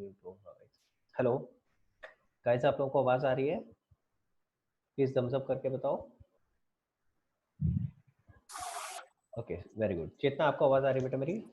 Hello guys, आप लोगों को आवाज आ रही है? प्लीज थम्स अप करके बताओ। Okay, very good. चेतना, आपको आवाज आ रही है बेटा मेरी?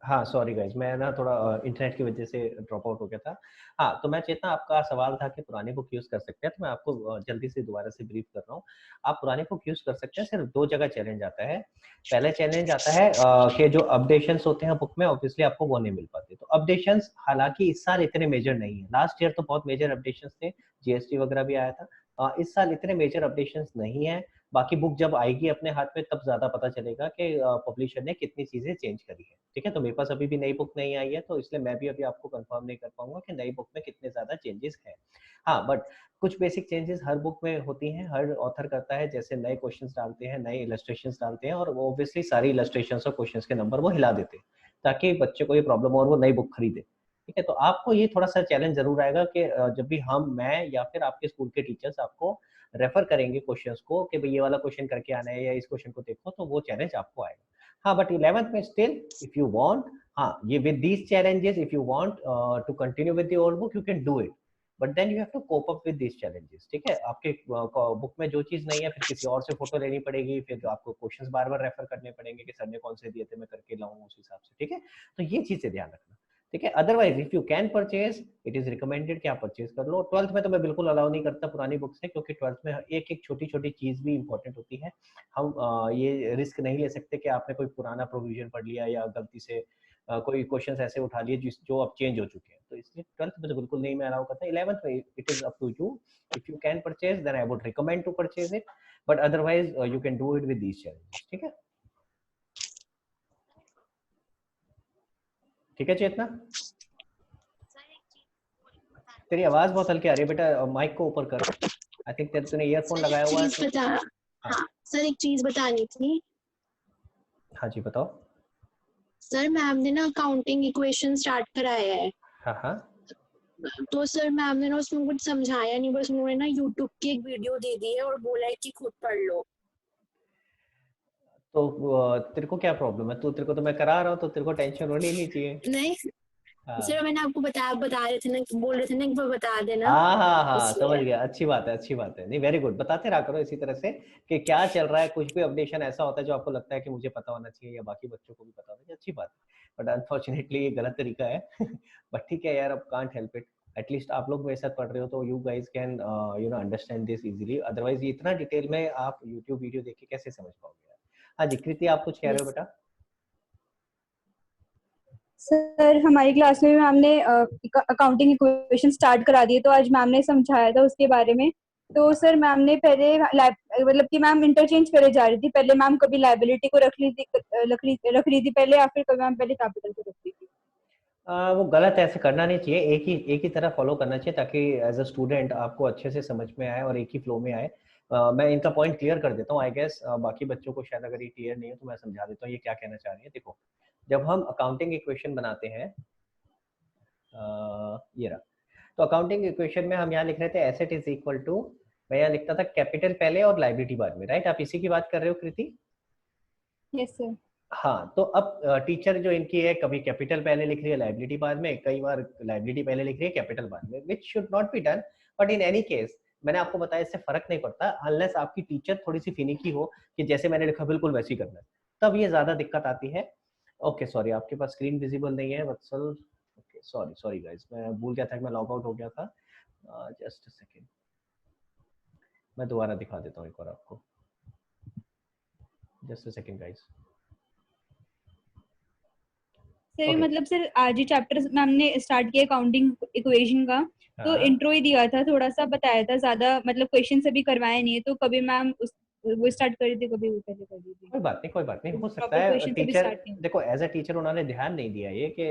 हाँ, सॉरी गाइस, मैं ना थोड़ा इंटरनेट की वजह से ड्रॉप आउट हो गया था। हाँ, तो मैं चेतना, आपका सवाल था कि पुरानी बुक यूज़ कर सकते हैं, तो मैं आपको जल्दी से दोबारा से ब्रीफ कर रहा हूँ। आप पुरानी बुक यूज़ कर सकते हैं, सिर्फ 2 जगह चैलेंज आता है। पहले चैलेंज आता है कि जो अपडेशंस होते हैं बुक में, ऑब्वियसली आपको वो नहीं मिल पाते। तो अपडेशंस हालाँकि इस साल इतने मेजर नहीं है। लास्ट ईयर तो बहुत मेजर अपडेशंस थे, जीएसटी वगैरह भी आया था। इस साल इतने मेजर अपडेशंस नहीं है। बाकी बुक जब आएगी अपने हाथ में तब ज़्यादा पता चलेगा कि पब्लिशर ने कितनी चीज़ें चेंज करी है, ठीक है? तो मेरे पास अभी भी नई बुक नहीं आई है, तो इसलिए मैं भी अभी आपको कंफर्म नहीं कर पाऊँगा कि नई बुक में कितने ज़्यादा चेंजेस हैं। हाँ, बट कुछ बेसिक चेंजेस हर बुक में होती हैं, हर ऑथर करता है, जैसे नए क्वेश्चंस डालते हैं, नए इलस्ट्रेशंस डालते हैं और वो ऑब्वियसली सारी इलस्ट्रेशंस और क्वेश्चंस के नंबर वो हिला देते हैं, ताकि बच्चे को ये प्रॉब्लम हो और वो नई बुक खरीदे, ठीक है? तो आपको ये थोड़ा-सा चैलेंज ज़रूर आएगा कि जब भी मैं या फिर आपके स्कूल के टीचर्स आपको रेफर करेंगे क्वेश्चंस को कि भाई ये वाला क्वेश्चन करके आना है या इस क्वेश्चन को देखो, तो वो चैलेंज आपको आएगा। हाँ, बट 11th में स्टिल इफ यू वांट, हाँ, ये with these challenges if you want to continue with the old book you can do it, but then you have to cope up with these challenges, ठीक है? आपके book में जो चीज नहीं है फिर किसी और से फोटो लेनी पड़ेगी, फिर आपको क्वेश्चंस बार-बार रेफर करने पड़ेंगे कि सर ने कौन से दिए थे मैं करके लाऊं उस हिसाब से, ठीक है? तो ये चीजें ध्यान रखना, ठीक है? Otherwise if you can purchase, it is recommended कि आप परचेज कर लो। 12th में तो मैं बिल्कुल अलाउ नहीं करता पुरानी बुक से, क्योंकि 12th में एक एक छोटी छोटी चीज भी इंपॉर्टेंट होती है। हम ये रिस्क नहीं ले सकते कि आपने कोई पुराना प्रोविजन पढ़ लिया या गलती से कोई क्वेश्चंस ऐसे उठा लिए जो अब चेंज हो चुके हैं, तो इसलिए 12th में तो बिल्कुल नहीं मैं अलाउ करता। 11th में it is up to you, if you can purchase then I would recommend to purchase it, but otherwise you can do it with these challenges, ठीक है? ठीक है चेतना, तेरी आवाज बहुत हल्की आ रही है बेटा, माइक को ऊपर कर। आई थिंक तेरे तूने ईयरफोन सर लगाया एक हुआ है चीज तो। बता हाँ, हाँ सर एक चीज बतानी थी। हाँ जी बताओ। सर मैम ने ना अकाउंटिंग इक्वेशन स्टार्ट कराया है, हाँ हाँ, तो सर मैम ने ना उसमें कुछ समझाया नहीं, बस उन्होंने ना यूट्यूब की एक वीडियो दे दी है और बोला है कि खुद पढ़ लो। तो तेरे को क्या प्रॉब्लम है? तेरे को तो मैं करा रहा हूँ, तो तेरे को टेंशन होनी ही नहीं चाहिए। नहीं सर, हाँ मैंने आपको बता रहे थे ना, बोल रहे थे ना एक बार बता देना, हाँ हाँ हाँ, समझ इसलिए। गया। अच्छी बात है, अच्छी बात है। नहीं, वेरी गुड। बताते रहा करो इसी तरह से कि क्या चल रहा है। कुछ भी अपडेशन ऐसा होता है जो आपको लगता है कि मुझे पता होना चाहिए या बाकी बच्चों को भी पता होना चाहिए, अच्छी बात है। बट अनफॉर्चुनेटली ये गलत तरीका है। बट ठीक है यार, अब कांट हेल्प इट। एटलीस्ट आप लोग मेरे साथ पढ़ रहे हो तो you guys can understand this easily. Otherwise ये इतना डिटेल में आप यूट्यूब वीडियो देख के कैसे समझ पाओगे यार? हाँ जी, कृति, आप कुछ कह रहे हो यस बेटा? सर हमारी क्लास में मैम ने अकाउंटिंग इक्वेशन स्टार्ट करा दिए, तो आज मैम ने समझाया था उसके बारे में। तो सर मैम ने पहले मतलब कि मैम इंटरचेंज करे जा रही थी, पहले मैम कभी लाइबिलिटी को रख रही थी पहले, या फिर कभी मैम पहले कैपिटल को रख रही थी। वो गलत है, ऐसे करना नहीं चाहिए। एक ही तरह फॉलो करना चाहिए ताकि एज अ स्टूडेंट आपको अच्छे से समझ में आए और एक ही फ्लो में आए। मैं इनका पॉइंट क्लियर कर देता हूँ। आई गेस बाकी बच्चों को शायद अगर ये क्लियर नहीं है तो मैं समझा देता हूँ ये क्या कहना चाह रही है। देखो, जब हम अकाउंटिंग इक्वेशन बनाते हैं, ये रहा, तो अकाउंटिंग इक्वेशन में हम यहाँ लिख रहे थे एसेट इज इक्वल टू, मैं यहाँ लिखता था कैपिटल पहले और लाइबिलिटी बाद में, राइट? आप इसी की बात कर रहे हो कृति? Yes sir. हाँ, तो अब टीचर जो इनकी है, कभी कैपिटल पहले लिख रही है लाइबिलिटी बाद में, कई बार लाइबिलिटी पहले लिख रही है कैपिटल बाद में, which should not be done. But in any case मैंने आपको बताया इससे फर्क नहीं पड़ता, अनलेस आपकी टीचर थोड़ी सी फिनिकी हो कि जैसे मैंने लिखा बिल्कुल वैसे ही करना है, तब ये ज्यादा दिक्कत आती है। ओके सॉरी, आपके पास स्क्रीन विजिबल नहीं है वत्सल। ओके सॉरी सॉरी गाइस, मैं भूल गया था कि मैं लॉग आउट हो गया था। जस्ट अ सेकेंड, मैं दोबारा दिखा देता हूँ एक बार आपको। Just a second guys. Sir okay, मतलब सर आज ही चैप्टर मैम ने स्टार्ट किया अकाउंटिंग इक्वेशन का, तो हाँ, इंट्रो ही दिया था, थोड़ा सा बताया था, ज्यादा मतलब क्वेश्चन अभी करवाए नहीं है, तो कभी मैम वो स्टार्ट कर रही थी, कभी वो पहले कर रही थी, कोई बात नहीं, कोई बात नहीं, तो हो सकता प्रॉपर है क्वेश्चन अभी टीचर, स्टार्ट नहीं हुए। देखो एज अ टीचर उन्होंने ध्यान नहीं दिया ये कि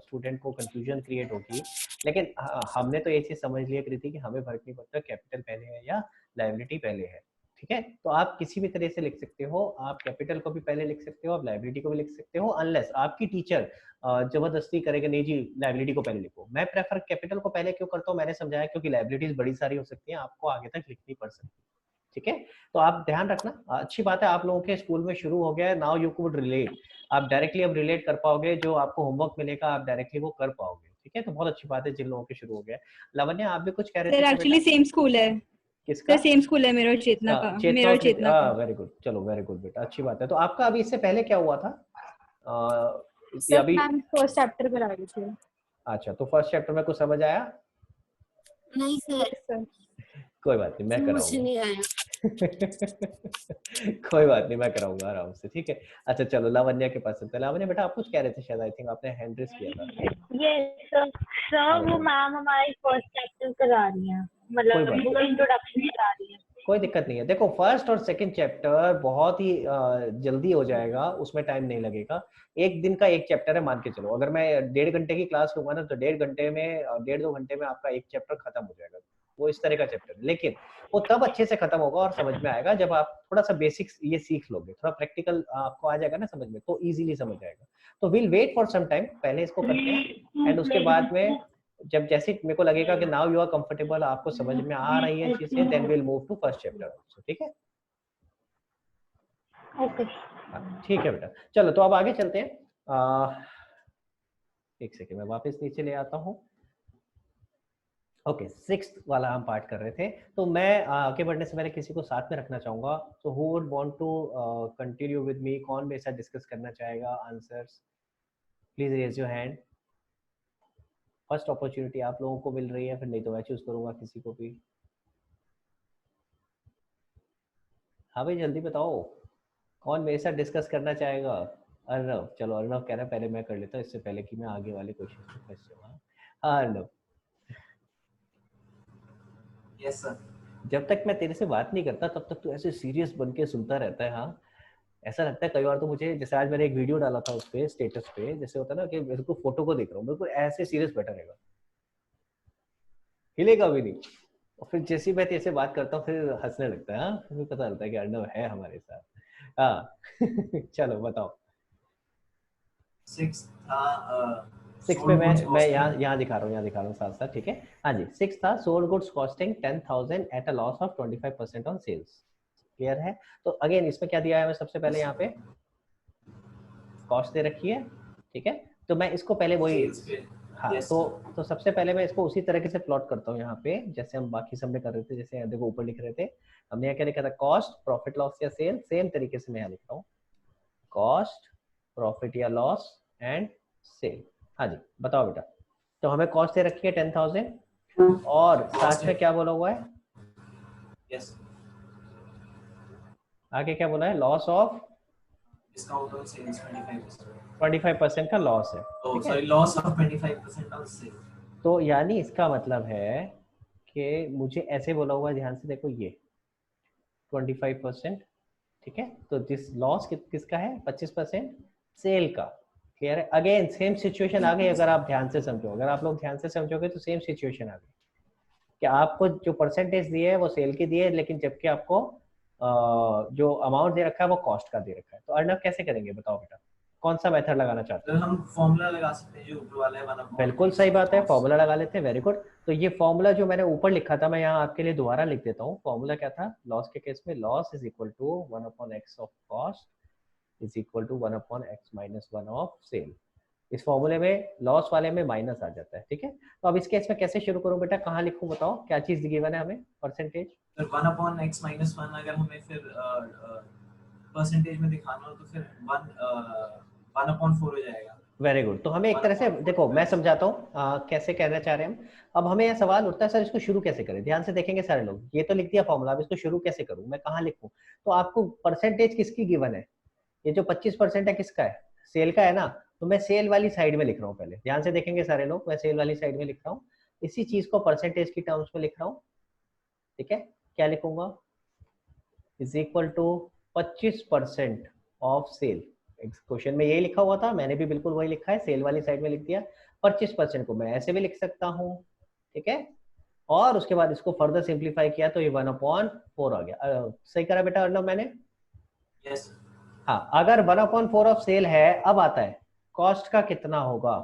स्टूडेंट को कंफ्यूजन क्रिएट होगी। लेकिन हमने तो ये चीज समझ लिया कृति कि हमें फर्क नहीं पड़ता कैपिटल पहले है या लाइबिलिटी पहले है, ठीक है? तो आप किसी भी तरह से लिख सकते हो, आप कैपिटल को भी पहले लिख सकते हो, आप लाइबिलिटी को भी लिख सकते हो, अनलेस आपकी टीचर जबरदस्ती करेगा नहीं जी लाइबिलिटी को पहले लिखो। मैं प्रेफर कैपिटल को पहले क्यों करता हूँ, मैंने समझाया, क्योंकि लाइबिलिटीज बड़ी सारी हो सकती है, आपको आगे तक लिखनी पड़ सकती है, ठीक है। तो आप ध्यान रखना, अच्छी बात है आप लोगों के स्कूल में शुरू हो गया है, नाउ यू कुड रिलेट, आप डायरेक्टली अब रिलेट कर पाओगे, जो आपको होमवर्क मिलेगा आप डायरेक्टली वो कर पाओगे, ठीक है। तो बहुत अच्छी बात है जिन लोगों के शुरू हो गया है। लावण्या आप भी कुछ कह रहे थे सर क्या बेटा? एक्चुअली सेम स्कूल है। किसका? सर सेम स्कूल है मेरा और चेतना का, चेतना मेरा और और चेतना का। वेरी गुड, चलो वेरी गुड बेटा, अच्छी बात है। तो आपका अभी इससे पहले क्या हुआ था? ये सर अभी मैम फर्स्ट चैप्टर करा रही थी। अच्छा, तो फर्स्ट चैप्टर में कुछ समझ आया? नहीं सर, सर कोई बात नहीं, मैं मुझे कराऊंगा। नहीं आया। कोई बात नहीं, मैं कराऊंगा आराम से, ठीक है। अच्छा चलो लावण्या के पास चलते हैं। लावण्या बेटा आप कुछ कह रहे थे शायद, आई थिंक आपने हैंड रेस किया था। Yes sir. हाँ वो बेटा, मैम हमारी फर्स्ट चैप्टर करा रही हैं, कोई मतलब बात वो इंट्रोडक्शन करा रही हैं। कोई दिक्कत नहीं है। देखो फर्स्ट और सेकंड चैप्टर बहुत ही जल्दी हो जाएगा, उसमें टाइम नहीं लगेगा। एक दिन का एक चैप्टर है मान के चलो, अगर मैं 1.5 घंटे की क्लास लूंगा ना तो 1.5 घंटे में 1.5-2 घंटे में आपका एक चैप्टर खत्म हो जाएगा। वो इस तरह का चैप्टर है, लेकिन वो तब अच्छे से खत्म होगा और समझ में आएगा जब आप थोड़ा सा बेसिक्स ये सीख लोगे, थोड़ा प्रैक्टिकल आपको आ जाएगा ना समझ में, तो इजीली समझ आएगा। तो will wait for some time, पहले इसको करते हैं एंड उसके बाद में जब जैसे मेरे को लगेगा कि नाउ यू आर कंफर्टेबल, आपको समझ में आ रही है चीजें, then will move to first chapter also, ठीक है। ओके हाँ, ठीक है बेटा, चलो तो अब आगे चलते हैं। एक सेकेंड मैं वापस नीचे ले आता हूँ। ओके, 6th वाला हम पार्ट कर रहे थे, तो मैं आगे बढ़ने से पहले किसी को साथ में रखना चाहूंगा। तो who would want to continue with me, कौन मेरे साथ डिस्कस करना चाहेगा answers? Please raise your hand. First opportunity आप लोगों को मिल रही है, फिर नहीं तो मैं चूज करूंगा किसी को भी। हाँ भाई जल्दी बताओ, कौन मेरे साथ डिस्कस करना चाहेगा? अर्नव, चलो अर्नव कह रहा है पहले मैं कर लेता हूँ, इससे पहले कि मैं आगे वाले क्वेश्चन पे जाऊँ। हाँ अर्नव। Yes sir. जब तक मैं तेरे से बात नहीं करता तब तक तू ऐसे सीरियस बन के सुनता रहता है। हाँ, ऐसा लगता है कई बार तो मुझे, जैसे आज मैंने एक वीडियो डाला था उस पे स्टेटस पे, जैसे होता है ना कि मेरे को फोटो को देख रहा हूँ, बिल्कुल ऐसे सीरियस बैठा रहेगा, हिलेगा भी नहीं। और फिर जैसे ही मैं तेरे से बात करता हूँ फिर हंसने लगता है। हाँ, फिर पता चलता है कि अर्नव है हमारे साथ। हाँ चलो बताओ। 6 था 6 पे मैं यहाँ दिखा रहा हूँ साथ साथ, ठीक है। हाँ जी, 6 था sold goods costing 10,000 at a loss of 25% on sales. Clear है? तो अगेन इसमें क्या दिया है, मैं सबसे पहले यहाँ पे कॉस्ट दे रखी है, ठीक है। तो मैं इसको पहले वही, हाँ yes, तो सबसे पहले मैं इसको उसी तरीके से प्लॉट करता हूँ यहाँ पे, जैसे हम बाकी सब में कर रहे थे। जैसे देखो ऊपर लिख रहे थे हमने, यहाँ क्या लिखा था, कॉस्ट प्रॉफिट लॉस या सेल, सेम तरीके से मैं यहाँ लिख रहा हूँ, कॉस्ट प्रॉफिट या लॉस एंड सेल। हाँ जी बताओ बेटा। तो हमें कॉस्ट दे रखी है 10,000 और साथ में क्या बोला हुआ है? यस। आगे क्या बोला है? Loss of discount on sales 25%। 25% का लॉस है, तो ठीक है। Sorry, loss of 25% on sale. तो यानी इसका मतलब है कि मुझे ऐसे बोला हुआ है, ध्यान से देखो, ये 25%, ठीक है। तो दिस लॉस किसका है? 25% सेल का। क्लियर है? अगेन सेम सिचुएशन आ गई, अगर आप ध्यान से समझो, अगर आप लोग ध्यान से समझोगे तो सेम सिचुएशन आ गई कि आपको जो परसेंटेज दिए है वो सेल की दिए, लेकिन जबकि आपको जो अमाउंट दे रखा है वो कॉस्ट का दे रखा है। तो अर्नव कैसे करेंगे बताओ बेटा, कौन सा मेथड लगाना चाहते तो हैं? हम फॉर्मूला लगा सकते हैं जो ऊपर वाला है, 1/(x) बिल्कुल सही बात है, फॉर्मूला लगा लेते हैं, वेरी गुड। तो ये फॉर्मूला जो मैंने ऊपर लिखा था मैं यहाँ आपके लिए दोबारा लिख देता हूँ। फॉर्मूला क्या था लॉस के केस में? Loss is equal to 1/(x) of cost is equal to 1/(x - 1) of sale. इस फॉर्मूले में लॉस वाले में माइनस आ जाता है, ठीक है। तो अब इस केस में कैसे शुरू करूं बेटा, कहाँ लिखूं बताओ, क्या चीज गिवन है हमें? परसेंटेज। फिर 1/(x - 1) अगर हमें फिर परसेंटेज में दिखाना हो तो फिर 1/4 हो जाएगा। Very good. तो हमें एक तरह से देखो, मैं समझाता हूँ कैसे कहना चाह रहे हैं हम। अब हमें यह सवाल उठता है सर इसको शुरू कैसे करें? ध्यान से देखेंगे सारे लोग, ये तो लिख दिया फॉर्मूला, अब इसको शुरू कैसे करूं, मैं कहाँ लिखूं? तो आपको परसेंटेज किसकी गिवन है? ये जो 25% है किसका है? सेल का है ना। तो मैं सेल वाली साइड में लिख रहा हूँ, पहले ध्यान से देखेंगे सारे लोग, मैं सेल वाली साइड में लिख रहा हूँ, इसी चीज को परसेंटेज की टर्म्स में लिख रहा हूँ, ठीक है। क्या लिखूंगा? Is equal to 25% of sale. Question में यही लिखा हुआ था, मैंने भी बिल्कुल वही लिखा है, सेल वाली साइड में लिख दिया। 25% को मैं ऐसे भी लिख सकता हूँ, ठीक है। और उसके बाद इसको फर्दर सिंप्लीफाई किया तो ये 1/4 आ गया। सही करा बेटा अर्नव मैंने? यस। हाँ, अगर 1/4 ऑफ सेल है, अब आता है कॉस्ट का कितना होगा?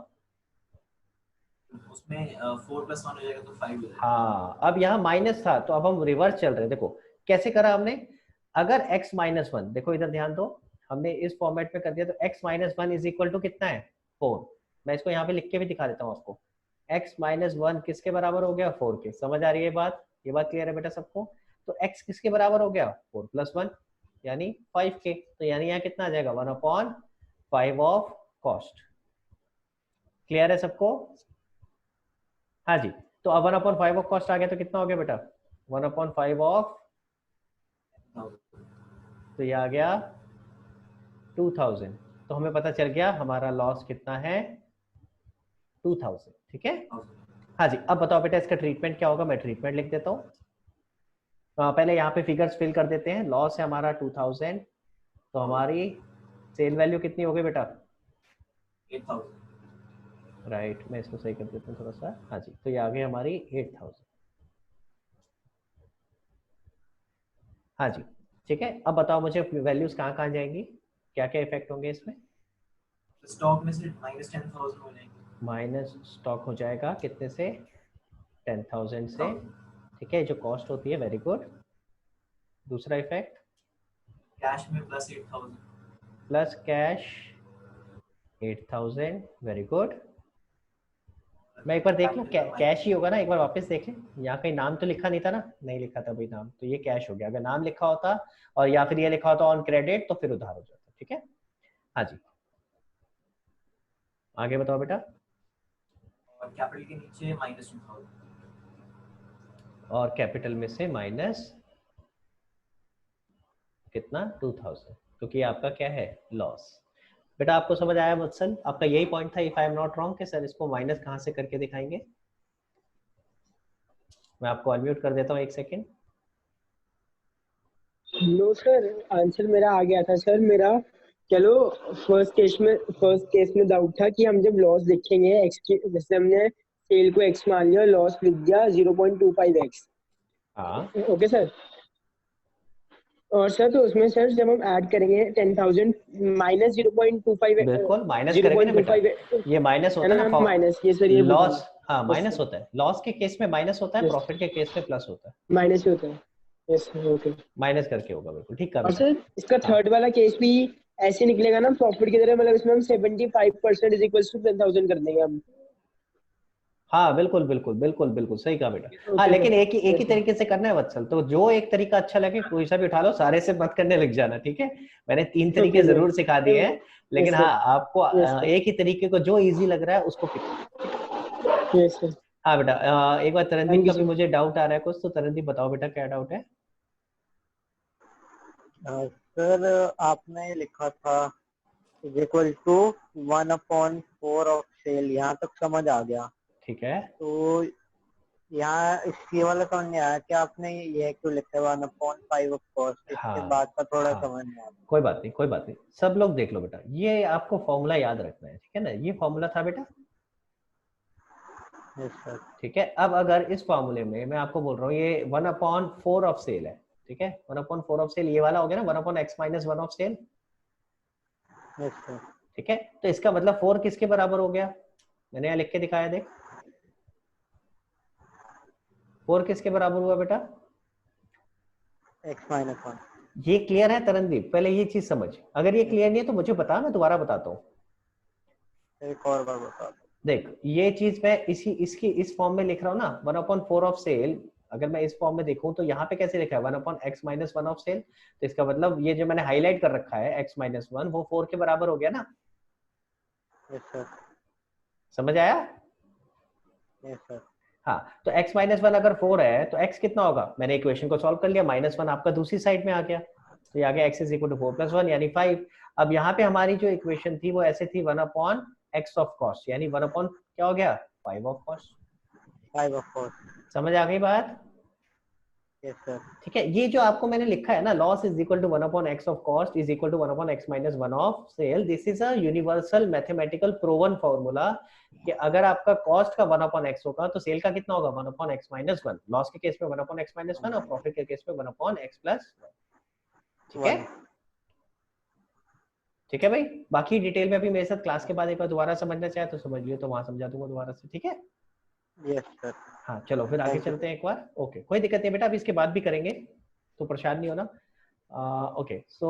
उसमें 4 + 1 हो जाएगा तो 5 हो जाएगा। हाँ, अब यहाँ माइनस था तो अब हम रिवर्स चल रहे हैं। देखो कैसे करा हमने, अगर x माइनस वन, देखो इधर ध्यान दो, हमने इस फॉर्मेट में कर दिया, तो x minus one is equal to कितना है 4। मैं इसको यहाँ पे लिख के भी दिखा देता हूँ आपको, x माइनस वन किसके बराबर हो गया 4 के। समझ आ रही है बात, ये बात क्लियर है बेटा सबको। तो x किसके बराबर हो गया 4 प्लस 1 यानी 5 के। तो यानी यहाँ कितना आ जाएगा 1/5 ऑफ कॉस्ट। क्लियर है सबको? हाँ जी। तो अब 1/5 ऑफ कॉस्ट आ गया तो कितना हो गया बेटा 1/5 ऑफ, तो ये आ गया 2000। तो हमें पता चल गया हमारा लॉस कितना है 2000। ठीक है। हाँ जी। अब बताओ बेटा इसका ट्रीटमेंट क्या होगा, मैं ट्रीटमेंट लिख देता हूँ। पहले यहाँ पे फिगर्स फिल कर देते हैं। लॉस है हमारा 2000, तो हमारी सेल वैल्यू कितनी हो गई बेटा 8000। राइट, मैं इसको सही कर देता हूँ थोड़ा सा। हाँ जी, तो ये आ गई हमारी 8000। हाँ जी ठीक है। अब बताओ मुझे वैल्यूज कहाँ कहाँ जाएंगी, क्या क्या इफेक्ट होंगे इसमें। स्टॉक में से माइनस 10,000 हो जाएंगे। माइनस स्टॉक हो जाएगा कितने से 10,000 से। ठीक है, जो कॉस्ट होती है। Very good. दूसरा इफेक्ट कैश में plus 8000। Plus cash 8000। Very good. मैं एक बार देख लूँ, कैश ही होगा ना, एक बार वापस देख लें। यहाँ कहीं नाम तो लिखा नहीं था ना, नहीं लिखा था भाई नाम, तो ये कैश हो गया। अगर नाम लिखा होता और या फिर ये लिखा होता ऑन क्रेडिट तो फिर उधार हो जाता। ठीक है। हाँ जी आगे बताओ बेटा। और कैपिटल के नीचे माइनस 2000। और कैपिटल में से माइनस कितना 2000, क्योंकि ये आपका क्या है लॉस। बेटा आपको समझ आया वत्सल? आपका यही पॉइंट था if I am not wrong कि सर इसको माइनस कहाँ से करके दिखाएंगे। मैं आपको अनम्यूट कर देता हूँ एक सेकेंड। नो सर, आंसर मेरा आ गया था सर। मेरा चलो फर्स्ट केस में डाउट था कि हम जब लॉस लिखेंगे जैसे हमने सेल को x मान लिया, लॉस लिख दिया 0.25x। हाँ ओके सर। और सर तो उसमें सर जब हम ऐड करेंगे 10,000 माइनस 0.25, बिल्कुल माइनस करेंगे ना बेटा, ये माइनस होता है ना माइनस, ये सर ये लॉस। हाँ माइनस होता है, लॉस के केस में माइनस होता है, प्रॉफिट के केस में प्लस होता है। माइनस ही होता है। Yes sir, okay. माइनस करके होगा, बिल्कुल ठीक है। और सर इसका थर्ड वाला केस भी ऐसे निकलेगा ना प्रॉफिट की तरह, मतलब इसमें हम 75% इज इक्वल टू 10,000 कर देंगे हम। हाँ बिल्कुल बिल्कुल बिल्कुल बिल्कुल सही कहा बेटा। हाँ लेकिन एक ही तरीके से करना है वत्सल, तो जो एक तरीका अच्छा लगे कोई सा भी उठा लो, सारे से मत करने लग जाना। ठीक है, मैंने 3 तरीके जरूर सिखा दिए हैं, लेकिन हाँ आपको एक ही तरीके को जो इजी लग रहा है उसको पिक। Yes sir. हाँ बेटा एक बार तरनदीप का भी मुझे डाउट आ रहा है कुछ, तो तरनदीप बताओ बेटा क्या डाउट है। सर आपने लिखा था is equal to 1/4 of sale, यहाँ तक समझ आ गया। ठीक है। तो यहाँ इसके वाला समझ नहीं आया कि आपने ये क्यों लिखा है 1/5 ऑफ कॉस्ट। इसके बाद का थोड़ा समझ नहीं आया। कोई बात नहीं कोई बात नहीं, सब लोग देख लो बेटा, ये आपको फॉर्मूला याद रखना है। ठीक है ना, ये फॉर्मूला था बेटा। Yes sir. ठीक है। अब अगर इस फॉर्मूले में मैं आपको बोल रहा हूँ ये 1/4 ऑफ सेल है। ठीक है, 1/4 ऑफ सेल ये वाला हो गया ना, 1/x minus 1 of sale. Yes sir. ठीक है, तो इसका मतलब 4 किसके बराबर हो गया, मैंने यहाँ लिख के दिखाया देख। 4 किसके बराबर हुआ बेटा x माइनस 1। ये क्लियर है तरनदीप? पहले ये चीज समझ, अगर ये क्लियर नहीं है तो मुझे बता, मैं दोबारा बताता हूँ। एक और बार बता दो। देख ये चीज मैं इस फॉर्म में लिख रहा हूँ ना, 1/4 ऑफ सेल। अगर मैं इस फॉर्म में देखूं तो यहाँ पे कैसे लिखा है 1/x माइनस 1 ऑफ सेल। तो इसका मतलब ये जो मैंने हाईलाइट कर रखा है x माइनस 1 वो 4 के बराबर हो गया ना। Yes sir. समझ आया? Yes sir. हाँ, तो x माइनस 1 अगर 4 है तो x कितना होगा, मैंने इक्वेशन को सॉल्व कर लिया, -1 आपका दूसरी साइड में आ गया, तो ये आ गया x इज इक्वल टू 4 + 1 यानी 5। अब यहाँ पे हमारी जो इक्वेशन थी वो ऐसे थी 1/x ऑफ कॉस्ट, यानी 1 अपॉन क्या हो गया 5 ऑफ कॉस्ट। 5 of cost. समझ आ गई बात? Yes sir. ठीक है, ये जो आपको मैंने लिखा है ना, loss is equal to 1/x of cost is equal to 1/x minus 1 of sale, this is a universal mathematical proven formula कि अगर आपका कॉस्ट का 1/x होगा तो सेल का कितना होगा 1/x माइनस 1। लॉस के केस में 1/x माइनस 1 और प्रॉफिट के केस में 1/x प्लस 1। ठीक है, ठीक है भाई। बाकी डिटेल में अभी मेरे साथ क्लास के बाद एक बार दोबारा समझना चाहे तो समझ लियो, तो वहां समझा दूंगा दोबारा से। ठीक है, यस सर। हाँ चलो फिर आगे चलते हैं एक बार। ओके, कोई दिक्कत नहीं बेटा, अभी इसके बाद भी करेंगे तो परेशान नहीं होना। ओके, सो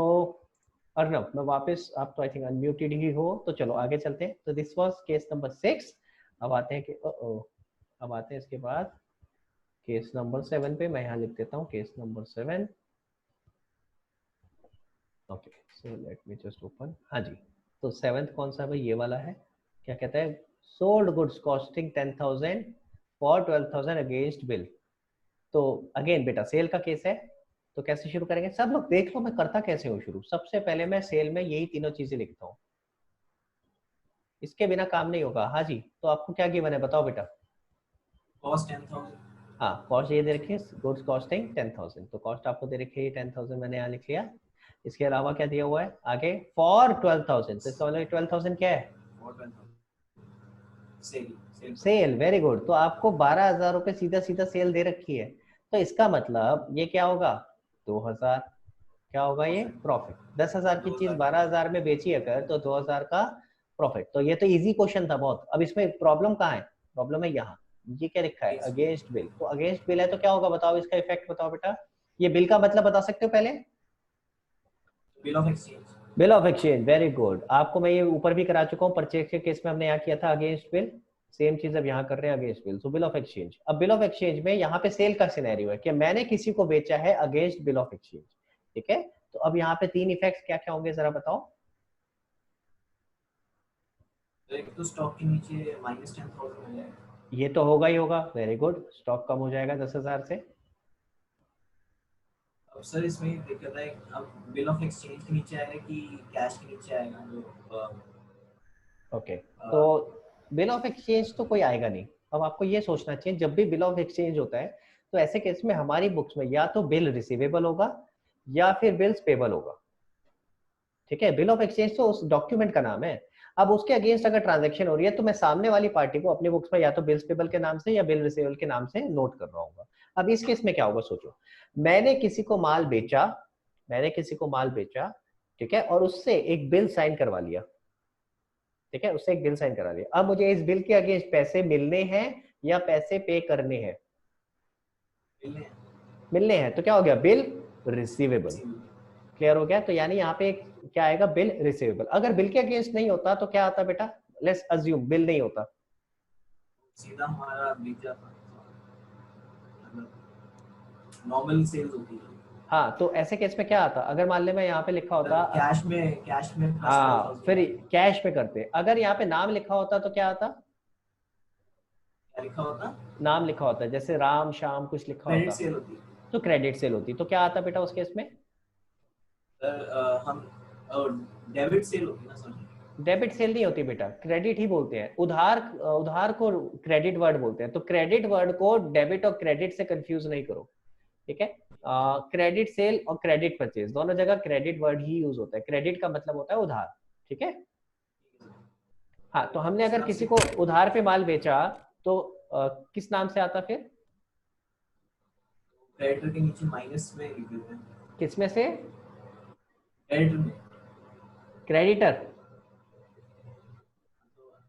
अर्नब, मैं वापस, आप तो आई थिंक अनम्यूटेड ही हो, तो चलो आगे चलते हैं। तो दिस वाज केस नंबर 6। अब आते हैं कि अब आते हैं इसके बाद केस नंबर 7 पे। मैं यहाँ लिख देता हूँ case number 7। Okay, so let me just open. हाँ जी, तो 7th कौन सा भाई? ये वाला है। क्या कहता है? Sold goods costing 10,000 for 12,000 against bill. तो अगेन बेटा सेल का केस है, तो कैसे शुरू करेंगे? सब लोग देख लो मैं करता कैसे हूँ शुरू। सबसे पहले मैं सेल में यही तीनों चीजें लिखता हूँ, इसके बिना काम नहीं होगा। हाँ जी, तो आपको क्या गिवन है बताओ बेटा? कॉस्ट 10,000। हाँ, कॉस्ट ये दे रखी है, गुड्स कॉस्टिंग 10,000, तो कॉस्ट आपको दे रखी है 10,000, मैंने यहाँ लिख लिया। इसके अलावा क्या दिया हुआ है आगे? फॉर 12,000, तो इसका मतलब 12,000 क्या है? सेल। Very good. तो आपको 12,000 रुपए सीधा सीधा सेल दे रखी है, तो इसका मतलब ये क्या होगा? 2,000। क्या होगा ये? प्रॉफिट। 10,000 की चीज 12,000 में बेची अगर, तो 2,000 का प्रॉफिट। तो ये तो इजी क्वेश्चन था बहुत। अब इसमें प्रॉब्लम कहाँ है? प्रॉब्लम है यहाँ, ये क्या लिखा है? Against bill. तो अगेंस्ट बिल है तो क्या होगा बताओ, इसका इफेक्ट बताओ बेटा। ये बिल का मतलब बता सकते हो पहले? Bill of exchange. Bill of exchange, very good. आपको मैं ये ऊपर भी करा चुका हूँ, परचेज के केस में हमने यहाँ किया था अगेंस्ट बिल, सेम चीज अब यहाँ कर रहे हैं अगेंस्ट बिल। तो बिल ऑफ एक्सचेंज। अब बिल ऑफ एक्सचेंज में यहाँ पे सेल का सिनेरियो है कि मैंने किसी को बेचा है अगेंस्ट बिल ऑफ एक्सचेंज, ठीक है। तो अब यहाँ पे 3 इफेक्ट्स क्या क्या होंगे जरा बताओ। तो एक तो स्टॉक के नीचे -10,000 हो जाएगा, ये तो होगा ही होगा, वेरी गुड। स्टॉक कम हो जाएगा 10,000 से। अब सर इसमें दिक्कत है, अब बिल ऑफ एक्सचेंज के नीचे आएगा कि कैश के नीचे आएगा? जो ओके, तो बिल ऑफ एक्सचेंज तो कोई आएगा नहीं। अब आपको ये सोचना चाहिए, जब भी बिल ऑफ एक्सचेंज होता है तो ऐसे केस में हमारी बुक्स में या तो बिल रिसीवेबल होगा या फिर बिल्स पेबल होगा, ठीक है। बिल ऑफ एक्सचेंज तो उस डॉक्यूमेंट का नाम है। अब उसके अगेंस्ट अगर ट्रांजैक्शन हो रही है तो मैं सामने वाली पार्टी को अपने बुक्स में या तो बिल्स पेबल के नाम से या बिल रिसीवेबल के नाम से नोट कर रहा हूँ। अब इस केस में क्या होगा सोचो, मैंने किसी को माल बेचा, ठीक है, और उससे एक बिल साइन करवा लिया, ठीक है, उससे एक बिल साइन करा लिया। अब मुझे इस बिल के अगेंस्ट पैसे मिलने हैं या पैसे पे करने हैं? मिलने हैं, तो क्या हो गया? Bill receivable. क्लियर हो गया? तो यानी यहाँ पे क्या आएगा? Bill receivable. अगर बिल के अगेंस्ट नहीं होता तो क्या आता बेटा? लेट्स अज्यूम बिल नहीं होता, सीधा हमारा बिक जाता, नॉर्मल सेल्स होती है। हाँ, तो ऐसे केस में क्या आता? अगर मान ले मैं यहाँ पे लिखा होता कैश में हाँ, फिर कैश में करते। अगर यहाँ पे नाम लिखा होता तो क्या आता? क्या लिखा होता? नाम लिखा होता है, जैसे राम श्याम कुछ लिखा क्रेडिट होता सेल होती है। तो क्रेडिट सेल होती। तो क्या आता बेटा उस केस में? सर हम डेबिट सेल होती है ना सर? डेबिट सेल नहीं होती बेटा, क्रेडिट ही बोलते हैं। उधार को क्रेडिट वर्ड बोलते हैं। तो क्रेडिट वर्ड को डेबिट और क्रेडिट से कंफ्यूज नहीं करो, ठीक है। क्रेडिट सेल और क्रेडिट परचेज दोनों जगह क्रेडिट वर्ड ही यूज होता है। क्रेडिट का मतलब होता है उधार, ठीक है। हाँ, तो हमने अगर किसी को उधार पे माल बेचा तो किस नाम से आता फिर? क्रेडिटर के नीचे माइनस में लिख देते हैं। किस में से? क्रेडिटर में। क्रेडिटर।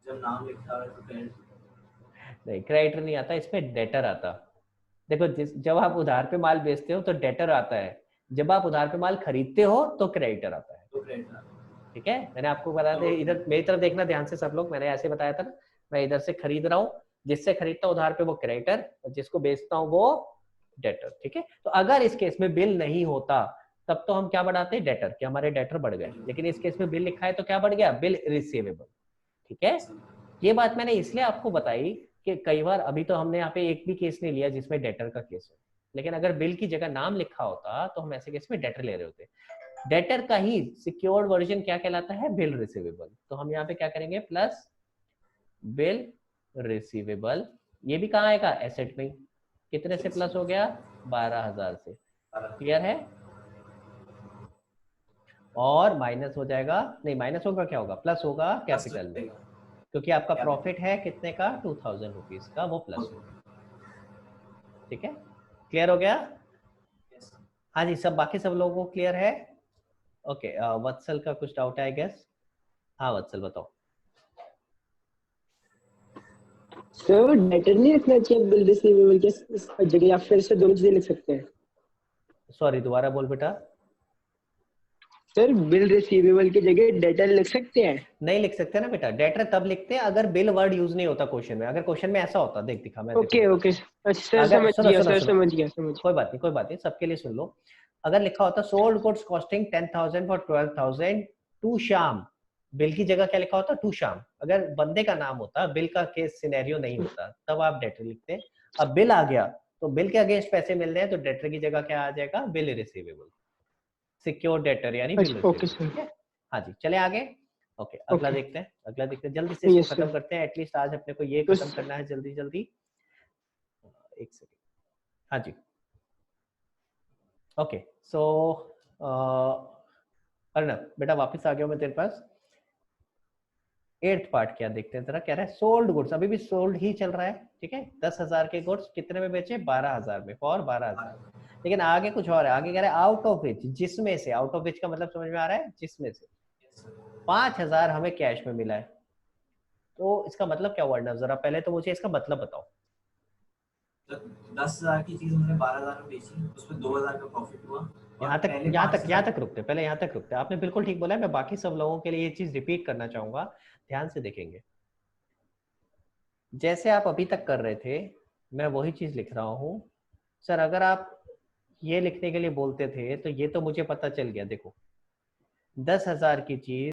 जब नाम लिखा है तो क्रेडिटर नहीं, क्रेडिटर नहीं आता, इसमें डेटर आता। देखो, जब आप उधार पे माल बेचते हो तो डेटर आता है, जब आप उधार पे माल खरीदते हो तो क्रेडिटर आता है, तो क्रेडिटर, ठीक है। मैंने आपको बताया था, इधर मेरी तरफ देखना ध्यान से सब लोग, मैंने ऐसे बताया था ना, मैं इधर से खरीद रहा हूँ, जिससे खरीदता हूँ उधार पे वो क्रेडिटर और जिसको बेचता हूँ वो डेटर, ठीक है। तो अगर इस केस में बिल नहीं होता तब तो हम क्या बढ़ाते हैं? डेटर, कि हमारे डेटर बढ़ गए। लेकिन इस केस में बिल लिखा है तो क्या बढ़ गया? बिल रिसीवेबल, ठीक है। ये बात मैंने इसलिए आपको बताई कि कई बार, अभी तो हमने यहाँ पे एक भी केस नहीं लिया जिसमें डेटर का केस है, लेकिन अगर बिल की जगह नाम लिखा होता तो हम ऐसे केस में डेटर ले रहे होते। डेटर का ही सिक्योर्ड वर्जन क्या कहलाता है? Bill receivable. तो हम यहाँ पे क्या करेंगे? Plus bill receivable. ये भी कहाँ आएगा? एसेट में। कितने से प्लस हो गया? 12,000 से। क्लियर है? और माइनस हो जाएगा, नहीं माइनस होगा, क्या होगा? प्लस होगा कैपिटल में, क्योंकि आपका प्रॉफिट है कितने का? 2,000 रुपीज का, वो प्लस होगा, ठीक है। क्लियर हो गया? हाँ जी, सब बाकी सब लोगों को क्लियर है? ओके, वत्सल का कुछ डाउट है आई गेस? हाँ वत्सल बताओ। सर डेटर नहीं लिखना चाहिए बिल रिसीवेबल के जगह, या फिर से दोनों चीजें लिख सकते हैं? सॉरी दोबारा बोल बेटा। सर बिल रिसीवेबल की जगह डेटर लिख सकते हैं? नहीं लिख सकते ना बेटा, डेटर तब लिखते हैं अगर बिल वर्ड यूज नहीं होता क्वेश्चन में। अगर क्वेश्चन में ऐसा होता, देख दिखा मैं ओके ओके अच्छा सर, अगर समझ सुनो गया सुनो सर, सुनो, समझ गया समझ कोई बात नहीं कोई बात नहीं, सबके लिए सुन लो। अगर लिखा होता sold goods costing 10,000 for 12,000 to Shyam, bill की जगह क्या लिखा होता टू श्याम। अगर बंदे का नाम होता, बिल का केस सिनेरियो नहीं होता, तब आप डेटर लिखते। अब बिल आ गया तो बिल के अगेंस्ट पैसे मिल रहे हैं तो डेटर की जगह क्या आ जाएगा, बिल रिसीवेबल, सिक्योर डेटर यानी बिल अच्छा ओके रिसीवेबल। सर। ठीक है, हाँ जी चले आगे। ओके अगला ओके देखते हैं, अगला देखते हैं, जल्दी से इसको यस खत्म सर। करते हैं। एटलीस्ट आज अपने को ये तो खत्म करना है जल्दी जल्दी। एक सेकेंड, हाँ जी ओके। सो अर्णव बेटा वापस आ गया मैं तेरे पास। 8th पार्ट क्या देखते हैं जरा, कह रहा है सोल्ड गुड्स, अभी भी सोल्ड ही चल रहा है। ठीक है, 10,000 के गुड्स कितने में बेचे, 12,000 में, फॉर 12,000। लेकिन आगे कुछ और है, आगे कह रहा है आउट ऑफ विच, जिसमें से, आउट ऑफ विच का मतलब समझ में आ रहा है, जिसमें से 5,000 हमें कैश में मिला है। तो इसका मतलब क्या हुआ अर्णव, जरा पहले तो मुझे इसका मतलब बताओ। 10,000 की चीज हमने 12,000 में बेची, उसमें 2,000 का प्रॉफिट हुआ। यहाँ तक रुकते, पहले यहाँ तक रुकते। आपने बिल्कुल ठीक बोला है, मैं बाकी सब लोगों के लिए ये चीज रिपीट करना चाहूंगा, ध्यान से देखेंगे। जैसे आप अभी तक कर रहे थे मैं वही चीज लिख रहा हूँ। सर अगर आप ये लिखने के लिए बोलते थे तो ये तो मुझे पता चल गया। देखो 10,000 की चीज